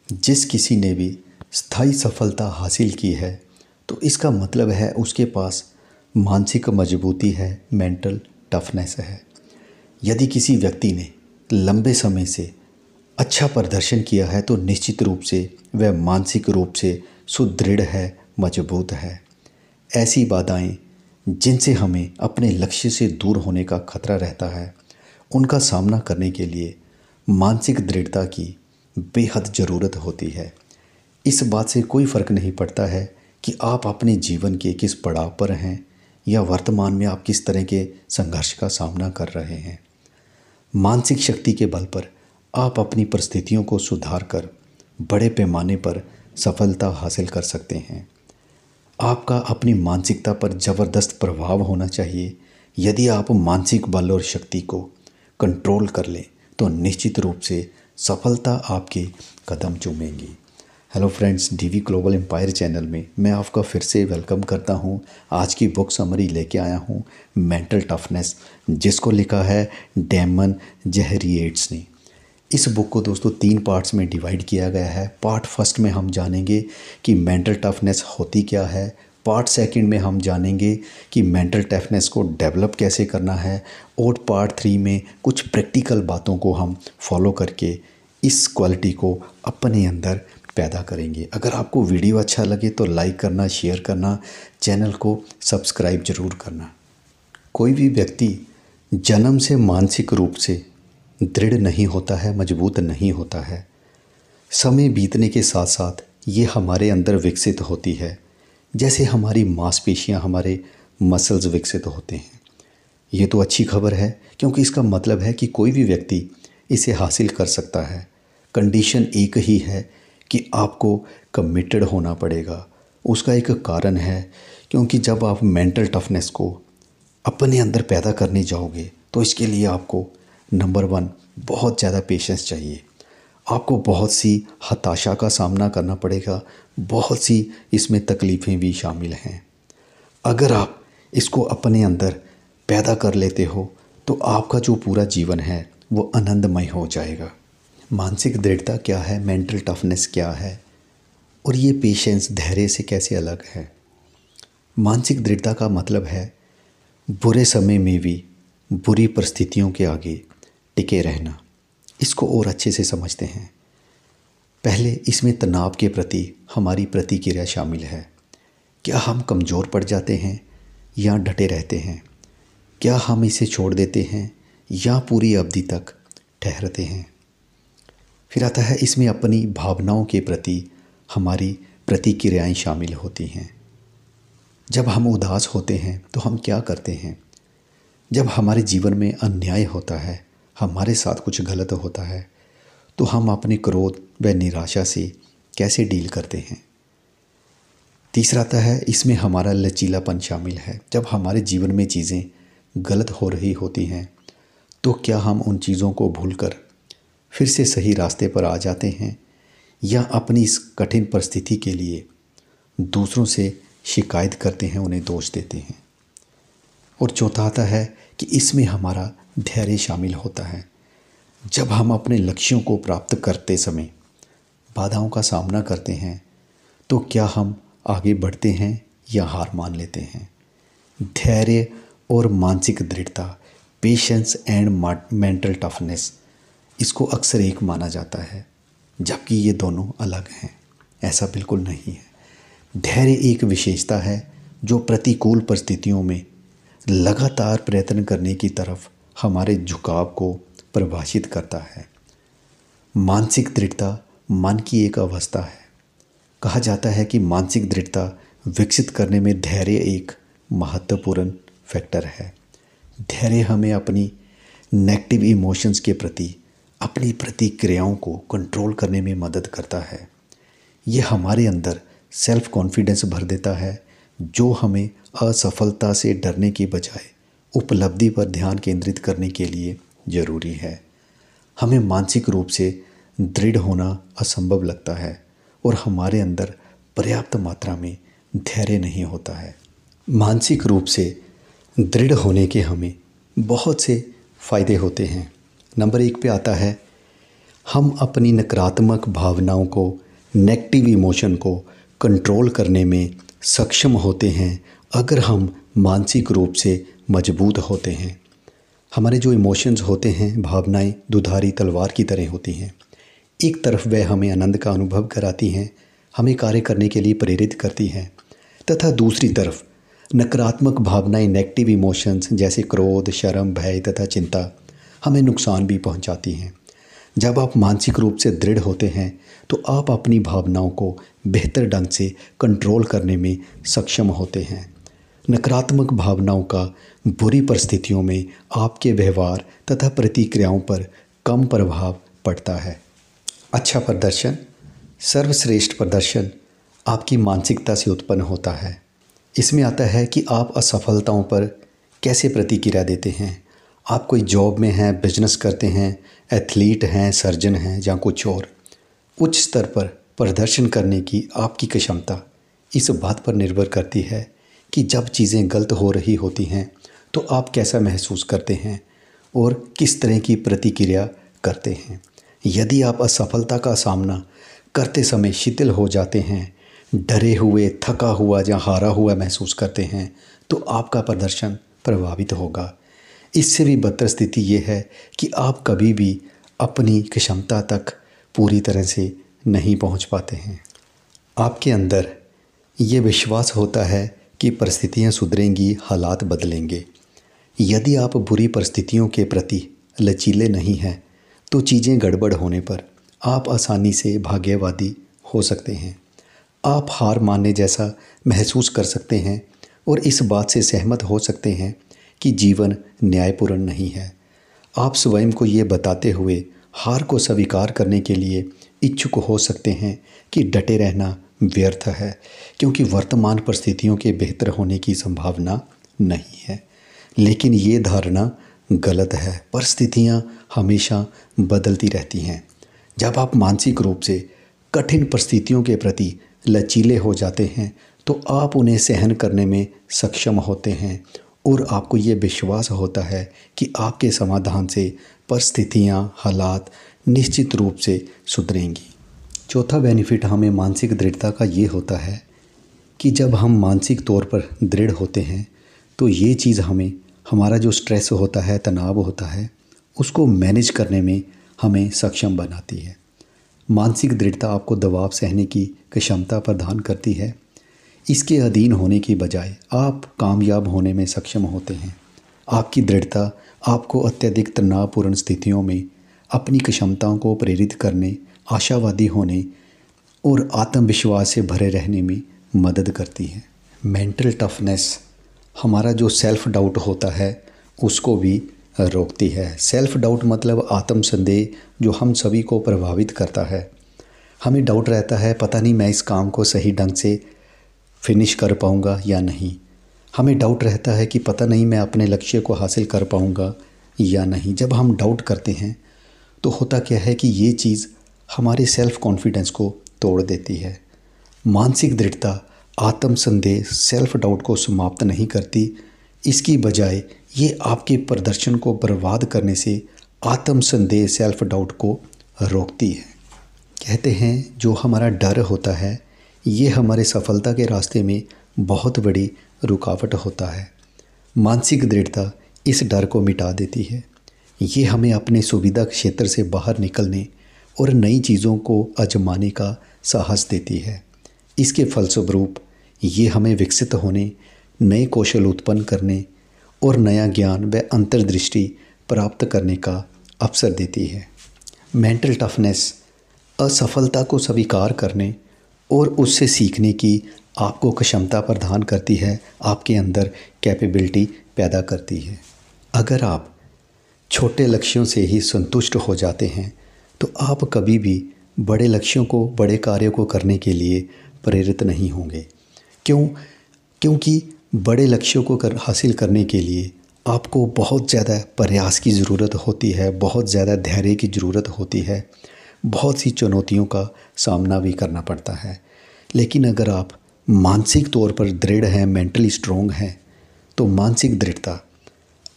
जिस किसी ने भी स्थायी सफलता हासिल की है तो इसका मतलब है उसके पास मानसिक मजबूती है, मेंटल टफनेस है। यदि किसी व्यक्ति ने लंबे समय से अच्छा प्रदर्शन किया है तो निश्चित रूप से वह मानसिक रूप से सुदृढ़ है, मजबूत है। ऐसी बाधाएं जिनसे हमें अपने लक्ष्य से दूर होने का खतरा रहता है, उनका सामना करने के लिए मानसिक दृढ़ता की बेहद ज़रूरत होती है। इस बात से कोई फ़र्क नहीं पड़ता है कि आप अपने जीवन के किस पड़ाव पर हैं या वर्तमान में आप किस तरह के संघर्ष का सामना कर रहे हैं। मानसिक शक्ति के बल पर आप अपनी परिस्थितियों को सुधार कर बड़े पैमाने पर सफलता हासिल कर सकते हैं। आपका अपनी मानसिकता पर ज़बरदस्त प्रभाव होना चाहिए। यदि आप मानसिक बल और शक्ति को कंट्रोल कर लें तो निश्चित रूप से सफलता आपके कदम चूमेगी। Hello friends, DV global empire channel में मैं आपका फिर से वेलकम करता हूं। आज की बुक समरी लेके आया हूं, मेंटल टफनेस, जिसको लिखा है डेमन जेहरिएट्स ने। इस बुक को दोस्तों 3 पार्ट्स में डिवाइड किया गया है। पार्ट फर्स्ट में हम जानेंगे कि मेंटल टफनेस होती क्या है। पार्ट सेकंड में हम जानेंगे कि मेंटल टफनेस को डेवलप कैसे करना है। और पार्ट 3 में कुछ प्रैक्टिकल बातों को हम फॉलो करके इस क्वालिटी को अपने अंदर पैदा करेंगे। अगर आपको वीडियो अच्छा लगे तो लाइक करना, शेयर करना, चैनल को सब्सक्राइब ज़रूर करना। कोई भी व्यक्ति जन्म से मानसिक रूप से दृढ़ नहीं होता है, मजबूत नहीं होता है। समय बीतने के साथ साथ ये हमारे अंदर विकसित होती है, जैसे हमारी मांसपेशियां, हमारे मसल्स विकसित होते हैं। ये तो अच्छी खबर है, क्योंकि इसका मतलब है कि कोई भी व्यक्ति इसे हासिल कर सकता है। कंडीशन एक ही है कि आपको कमिटेड होना पड़ेगा। उसका एक कारण है, क्योंकि जब आप मेंटल टफनेस को अपने अंदर पैदा करने जाओगे तो इसके लिए आपको नंबर 1 बहुत ज़्यादा पेशेंस चाहिए। आपको बहुत सी हताशा का सामना करना पड़ेगा, बहुत सी इसमें तकलीफ़ें भी शामिल हैं। अगर आप इसको अपने अंदर पैदा कर लेते हो तो आपका जो पूरा जीवन है वो आनंदमय हो जाएगा। मानसिक दृढ़ता क्या है, मेंटल टफनेस क्या है, और ये पेशेंस, धैर्य से कैसे अलग है। मानसिक दृढ़ता का मतलब है बुरे समय में भी बुरी परिस्थितियों के आगे टिके रहना। इसको और अच्छे से समझते हैं। पहले इसमें तनाव के प्रति हमारी प्रतिक्रिया शामिल है। क्या हम कमज़ोर पड़ जाते हैं या डटे रहते हैं? क्या हम इसे छोड़ देते हैं या पूरी अवधि तक ठहरते हैं? फिर आता है इसमें अपनी भावनाओं के प्रति हमारी प्रतिक्रियाएं शामिल होती हैं। जब हम उदास होते हैं तो हम क्या करते हैं? जब हमारे जीवन में अन्याय होता है, हमारे साथ कुछ गलत होता है, तो हम अपने क्रोध व निराशा से कैसे डील करते हैं? तीसरा आता है इसमें हमारा लचीलापन शामिल है। जब हमारे जीवन में चीज़ें गलत हो रही होती हैं तो क्या हम उन चीज़ों को भूलकर फिर से सही रास्ते पर आ जाते हैं, या अपनी इस कठिन परिस्थिति के लिए दूसरों से शिकायत करते हैं, उन्हें दोष देते हैं? और चौथा आता है कि इसमें हमारा धैर्य शामिल होता है। जब हम अपने लक्ष्यों को प्राप्त करते समय बाधाओं का सामना करते हैं तो क्या हम आगे बढ़ते हैं या हार मान लेते हैं? धैर्य और मानसिक दृढ़ता, पेशेंस एंड मेंटल टफनेस, इसको अक्सर एक माना जाता है, जबकि ये दोनों अलग हैं। ऐसा बिल्कुल नहीं है। धैर्य एक विशेषता है जो प्रतिकूल परिस्थितियों में लगातार प्रयत्न करने की तरफ हमारे झुकाव को परिभाषित करता है। मानसिक दृढ़ता मन की एक अवस्था है। कहा जाता है कि मानसिक दृढ़ता विकसित करने में धैर्य एक महत्वपूर्ण फैक्टर है। धैर्य हमें अपनी नेगेटिव इमोशंस के प्रति अपनी प्रतिक्रियाओं को कंट्रोल करने में मदद करता है। ये हमारे अंदर सेल्फ कॉन्फिडेंस भर देता है, जो हमें असफलता से डरने की बजाय उपलब्धि पर ध्यान केंद्रित करने के लिए ज़रूरी है। हमें मानसिक रूप से दृढ़ होना असंभव लगता है और हमारे अंदर पर्याप्त मात्रा में धैर्य नहीं होता है। मानसिक रूप से दृढ़ होने के हमें बहुत से फ़ायदे होते हैं। नंबर 1 पे आता है हम अपनी नकारात्मक भावनाओं को, नेगेटिव इमोशन को कंट्रोल करने में सक्षम होते हैं अगर हम मानसिक रूप से मजबूत होते हैं। हमारे जो इमोशंस होते हैं, भावनाएं दुधारी तलवार की तरह होती हैं। एक तरफ वह हमें आनंद का अनुभव कराती हैं, हमें कार्य करने के लिए प्रेरित करती हैं, तथा दूसरी तरफ नकारात्मक भावनाएं, नेगेटिव इमोशंस जैसे क्रोध, शर्म, भय तथा चिंता हमें नुकसान भी पहुंचाती हैं। जब आप मानसिक रूप से दृढ़ होते हैं तो आप अपनी भावनाओं को बेहतर ढंग से कंट्रोल करने में सक्षम होते हैं। नकारात्मक भावनाओं का बुरी परिस्थितियों में आपके व्यवहार तथा प्रतिक्रियाओं पर कम प्रभाव पड़ता है। अच्छा प्रदर्शन, सर्वश्रेष्ठ प्रदर्शन आपकी मानसिकता से उत्पन्न होता है। इसमें आता है कि आप असफलताओं पर कैसे प्रतिक्रिया देते हैं। आप कोई जॉब में हैं, बिजनेस करते हैं, एथलीट हैं, सर्जन हैं या कुछ और, उच्च स्तर पर प्रदर्शन करने की आपकी क्षमता इस बात पर निर्भर करती है कि जब चीज़ें गलत हो रही होती हैं तो आप कैसा महसूस करते हैं और किस तरह की प्रतिक्रिया करते हैं। यदि आप असफलता का सामना करते समय शिथिल हो जाते हैं, डरे हुए, थका हुआ या हारा हुआ महसूस करते हैं, तो आपका प्रदर्शन प्रभावित होगा। इससे भी बदतर स्थिति ये है कि आप कभी भी अपनी क्षमता तक पूरी तरह से नहीं पहुंच पाते हैं। आपके अंदर ये विश्वास होता है कि परिस्थितियां सुधरेंगी, हालात बदलेंगे। यदि आप बुरी परिस्थितियों के प्रति लचीले नहीं हैं तो चीज़ें गड़बड़ होने पर आप आसानी से भाग्यवादी हो सकते हैं। आप हार मानने जैसा महसूस कर सकते हैं और इस बात से सहमत हो सकते हैं कि जीवन न्यायपूर्ण नहीं है। आप स्वयं को ये बताते हुए हार को स्वीकार करने के लिए इच्छुक हो सकते हैं कि डटे रहना व्यर्थ है, क्योंकि वर्तमान परिस्थितियों के बेहतर होने की संभावना नहीं है। लेकिन ये धारणा गलत है। परिस्थितियाँ हमेशा बदलती रहती हैं। जब आप मानसिक रूप से कठिन परिस्थितियों के प्रति लचीले हो जाते हैं तो आप उन्हें सहन करने में सक्षम होते हैं और आपको ये विश्वास होता है कि आपके समाधान से परिस्थितियाँ, हालात निश्चित रूप से सुधरेंगी। चौथा बेनिफिट हमें मानसिक दृढ़ता का ये होता है कि जब हम मानसिक तौर पर दृढ़ होते हैं तो ये चीज़ हमें, हमारा जो स्ट्रेस होता है, तनाव होता है, उसको मैनेज करने में हमें सक्षम बनाती है। मानसिक दृढ़ता आपको दबाव सहने की क्षमता प्रदान करती है। इसके अधीन होने की बजाय आप कामयाब होने में सक्षम होते हैं। आपकी दृढ़ता आपको अत्यधिक तनावपूर्ण स्थितियों में अपनी क्षमताओं को प्रेरित करने, आशावादी होने और आत्मविश्वास से भरे रहने में मदद करती है। मेंटल टफनेस हमारा जो सेल्फ डाउट होता है उसको भी रोकती है। सेल्फ डाउट मतलब आत्मसंदेह जो हम सभी को प्रभावित करता है। हमें डाउट रहता है, पता नहीं मैं इस काम को सही ढंग से फिनिश कर पाऊँगा या नहीं। हमें डाउट रहता है कि पता नहीं मैं अपने लक्ष्य को हासिल कर पाऊँगा या नहीं। जब हम डाउट करते हैं तो होता क्या है कि ये चीज़ हमारे सेल्फ कॉन्फिडेंस को तोड़ देती है। मानसिक दृढ़ता आत्मसंदेह, सेल्फ डाउट को समाप्त नहीं करती, इसकी बजाय ये आपके प्रदर्शन को बर्बाद करने से आत्मसंदेह, सेल्फ डाउट को रोकती है। कहते हैं जो हमारा डर होता है ये हमारे सफलता के रास्ते में बहुत बड़ी रुकावट होता है। मानसिक दृढ़ता इस डर को मिटा देती है। ये हमें अपने सुविधा क्षेत्र से बाहर निकलने और नई चीज़ों को आजमाने का साहस देती है। इसके फलस्वरूप ये हमें विकसित होने, नए कौशल उत्पन्न करने और नया ज्ञान व अंतर्दृष्टि प्राप्त करने का अवसर देती है। मेंटल टफनेस असफलता को स्वीकार करने और उससे सीखने की आपको क्षमता प्रदान करती है, आपके अंदर कैपेबिलिटी पैदा करती है। अगर आप छोटे लक्ष्यों से ही संतुष्ट हो जाते हैं तो आप कभी भी बड़े लक्ष्यों को, बड़े कार्यों को करने के लिए प्रेरित नहीं होंगे। क्योंकि बड़े लक्ष्यों को हासिल करने के लिए आपको बहुत ज़्यादा प्रयास की ज़रूरत होती है, बहुत ज़्यादा धैर्य की ज़रूरत होती है, बहुत सी चुनौतियों का सामना भी करना पड़ता है। लेकिन अगर आप मानसिक तौर पर दृढ़ हैं, मेंटली स्ट्रॉन्ग हैं, तो मानसिक दृढ़ता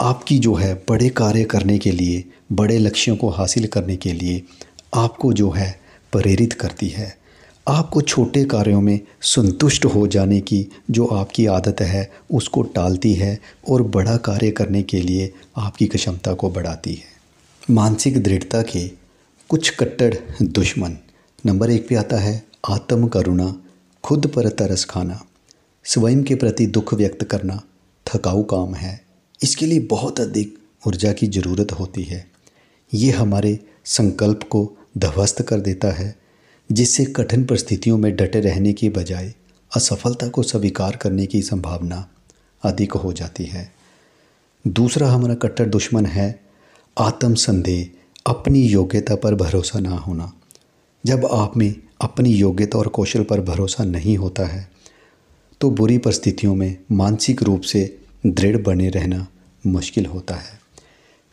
आपकी जो है बड़े कार्य करने के लिए, बड़े लक्ष्यों को हासिल करने के लिए आपको जो है प्रेरित करती है। आपको छोटे कार्यों में संतुष्ट हो जाने की जो आपकी आदत है उसको टालती है और बड़ा कार्य करने के लिए आपकी क्षमता को बढ़ाती है। मानसिक दृढ़ता के कुछ कट्टर दुश्मन। नंबर 1 पे आता है आत्म करुणा, खुद पर तरस खाना। स्वयं के प्रति दुख व्यक्त करना थकाऊ काम है। इसके लिए बहुत अधिक ऊर्जा की ज़रूरत होती है। ये हमारे संकल्प को ध्वस्त कर देता है, जिससे कठिन परिस्थितियों में डटे रहने की बजाय असफलता को स्वीकार करने की संभावना अधिक हो जाती है। दूसरा हमारा कट्टर दुश्मन है आत्मसंदेह, अपनी योग्यता पर भरोसा ना होना। जब आप में अपनी योग्यता और कौशल पर भरोसा नहीं होता है तो बुरी परिस्थितियों में मानसिक रूप से दृढ़ बने रहना मुश्किल होता है।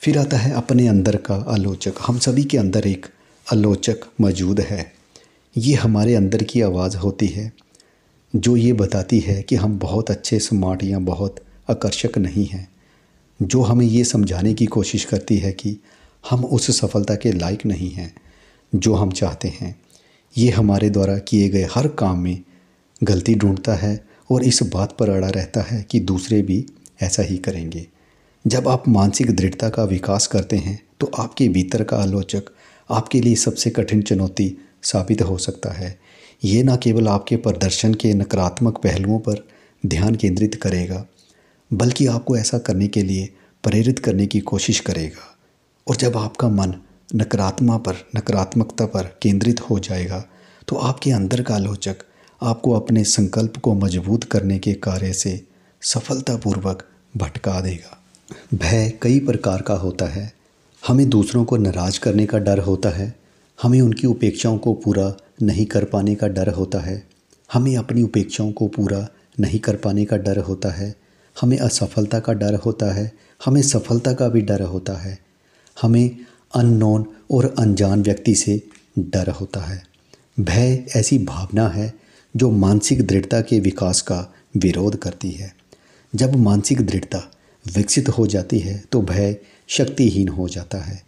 फिर आता है अपने अंदर का आलोचक। हम सभी के अंदर एक आलोचक मौजूद है। ये हमारे अंदर की आवाज़ होती है जो ये बताती है कि हम बहुत अच्छे, स्मार्ट या बहुत आकर्षक नहीं हैं, जो हमें ये समझाने की कोशिश करती है कि हम उस सफलता के लायक नहीं हैं जो हम चाहते हैं। ये हमारे द्वारा किए गए हर काम में गलती ढूंढता है और इस बात पर अड़ा रहता है कि दूसरे भी ऐसा ही करेंगे। जब आप मानसिक दृढ़ता का विकास करते हैं तो आपके भीतर का आलोचक आपके लिए सबसे कठिन चुनौती साबित हो सकता है। ये न केवल आपके प्रदर्शन के नकारात्मक पहलुओं पर ध्यान केंद्रित करेगा, बल्कि आपको ऐसा करने के लिए प्रेरित करने की कोशिश करेगा। और जब आपका मन नकारात्मकता पर केंद्रित हो जाएगा तो आपके अंदर का आलोचक आपको अपने संकल्प को मजबूत करने के कार्य से सफलतापूर्वक भटका देगा। भय कई प्रकार का होता है। हमें दूसरों को नाराज़ करने का डर होता है, हमें उनकी अपेक्षाओं को पूरा नहीं कर पाने का डर होता है, हमें अपनी अपेक्षाओं को पूरा नहीं कर पाने का डर होता है, हमें असफलता का डर होता है, हमें सफलता का भी डर होता है, हमें अननोन और अनजान व्यक्ति से डर होता है। भय ऐसी भावना है जो मानसिक दृढ़ता के विकास का विरोध करती है। जब मानसिक दृढ़ता विकसित हो जाती है तो भय शक्तिहीन हो जाता है।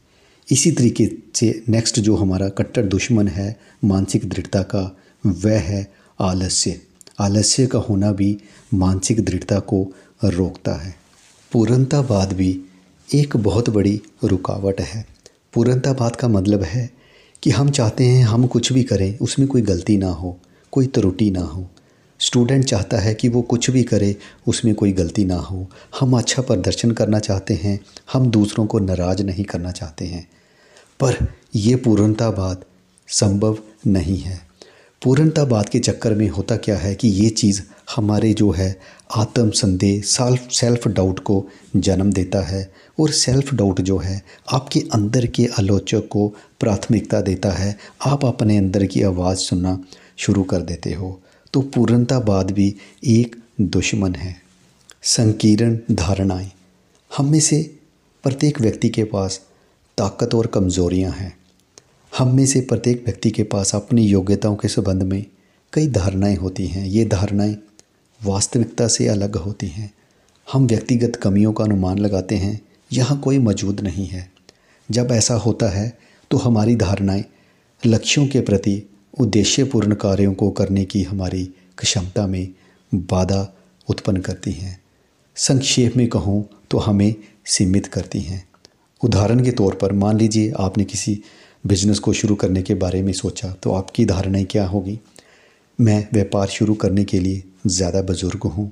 इसी तरीके से नेक्स्ट जो हमारा कट्टर दुश्मन है मानसिक दृढ़ता का, वह है आलस्य। आलस्य का होना भी मानसिक दृढ़ता को रोकता है। पूर्णतावाद भी एक बहुत बड़ी रुकावट है। पूर्णतावाद का मतलब है कि हम चाहते हैं हम कुछ भी करें उसमें कोई गलती ना हो, कोई त्रुटि ना हो। स्टूडेंट चाहता है कि वो कुछ भी करे उसमें कोई गलती ना हो। हम अच्छा प्रदर्शन करना चाहते हैं, हम दूसरों को नाराज़ नहीं करना चाहते हैं। पर ये पूर्णतावाद संभव नहीं है। पूर्णतावाद के चक्कर में होता क्या है कि ये चीज़ हमारे जो है आत्म संदेह, सेल्फ डाउट को जन्म देता है। और सेल्फ डाउट जो है आपके अंदर के आलोचक को प्राथमिकता देता है। आप अपने अंदर की आवाज़ सुनना शुरू कर देते हो। तो पूर्णतावाद भी एक दुश्मन है। संकीर्ण धारणाएं। हम में से प्रत्येक व्यक्ति के पास ताकत और कमज़ोरियां हैं। हम में से प्रत्येक व्यक्ति के पास अपनी योग्यताओं के संबंध में कई धारणाएं होती हैं। ये धारणाएं वास्तविकता से अलग होती हैं। हम व्यक्तिगत कमियों का अनुमान लगाते हैं, यहाँ कोई मौजूद नहीं है। जब ऐसा होता है तो हमारी धारणाएं लक्ष्यों के प्रति उद्देश्यपूर्ण कार्यों को करने की हमारी क्षमता में बाधा उत्पन्न करती हैं। संक्षेप में कहूँ तो हमें सीमित करती हैं। उदाहरण के तौर पर मान लीजिए आपने किसी बिजनेस को शुरू करने के बारे में सोचा, तो आपकी धारणाएं क्या होगी? मैं व्यापार शुरू करने के लिए ज़्यादा बुजुर्ग हूँ,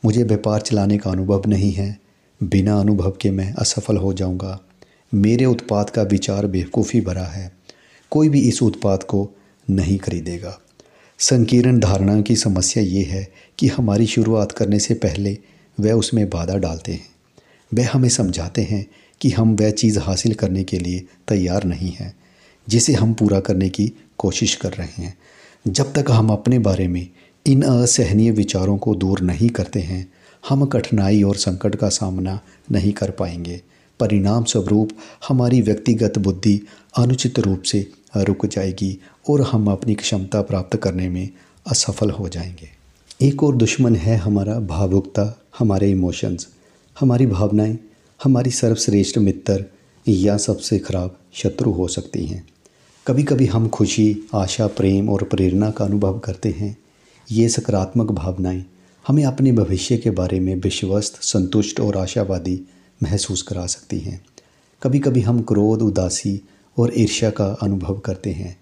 मुझे व्यापार चलाने का अनुभव नहीं है, बिना अनुभव के मैं असफल हो जाऊँगा, मेरे उत्पाद का विचार बेवकूफ़ी भरा है, कोई भी इस उत्पाद को नहीं खरीदेगा। संकीर्ण धारणा की समस्या ये है कि हमारी शुरुआत करने से पहले वह उसमें बाधा डालते हैं। वह हमें समझाते हैं कि हम वह चीज़ हासिल करने के लिए तैयार नहीं हैं जिसे हम पूरा करने की कोशिश कर रहे हैं। जब तक हम अपने बारे में इन असहनीय विचारों को दूर नहीं करते हैं, हम कठिनाई और संकट का सामना नहीं कर पाएंगे। परिणाम स्वरूप हमारी व्यक्तिगत बुद्धि अनुचित रूप से रुक जाएगी और हम अपनी क्षमता प्राप्त करने में असफल हो जाएंगे। एक और दुश्मन है हमारा भावुकता, हमारे इमोशंस। हमारी भावनाएं हमारी सर्वश्रेष्ठ मित्र या सबसे खराब शत्रु हो सकती हैं। कभी कभी हम खुशी, आशा, प्रेम और प्रेरणा का अनुभव करते हैं। ये सकारात्मक भावनाएं हमें अपने भविष्य के बारे में विश्वस्त, संतुष्ट और आशावादी महसूस करा सकती हैं। कभी कभी हम क्रोध, उदासी और ईर्ष्या का अनुभव करते हैं।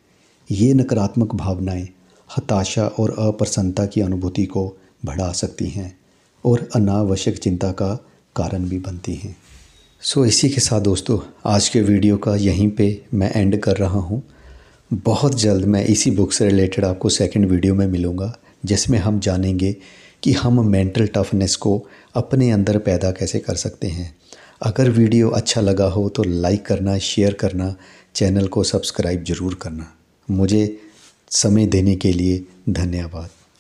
ये नकारात्मक भावनाएं हताशा और अप्रसन्नता की अनुभूति को बढ़ा सकती हैं और अनावश्यक चिंता का कारण भी बनती हैं। इसी के साथ दोस्तों, आज के वीडियो का यहीं पे मैं एंड कर रहा हूँ। बहुत जल्द मैं इसी बुक से रिलेटेड आपको सेकंड वीडियो में मिलूँगा, जिसमें हम जानेंगे कि हम मेंटल टफनेस को अपने अंदर पैदा कैसे कर सकते हैं। अगर वीडियो अच्छा लगा हो तो लाइक करना, शेयर करना, चैनल को सब्सक्राइब ज़रूर करना। मुझे समय देने के लिए धन्यवाद।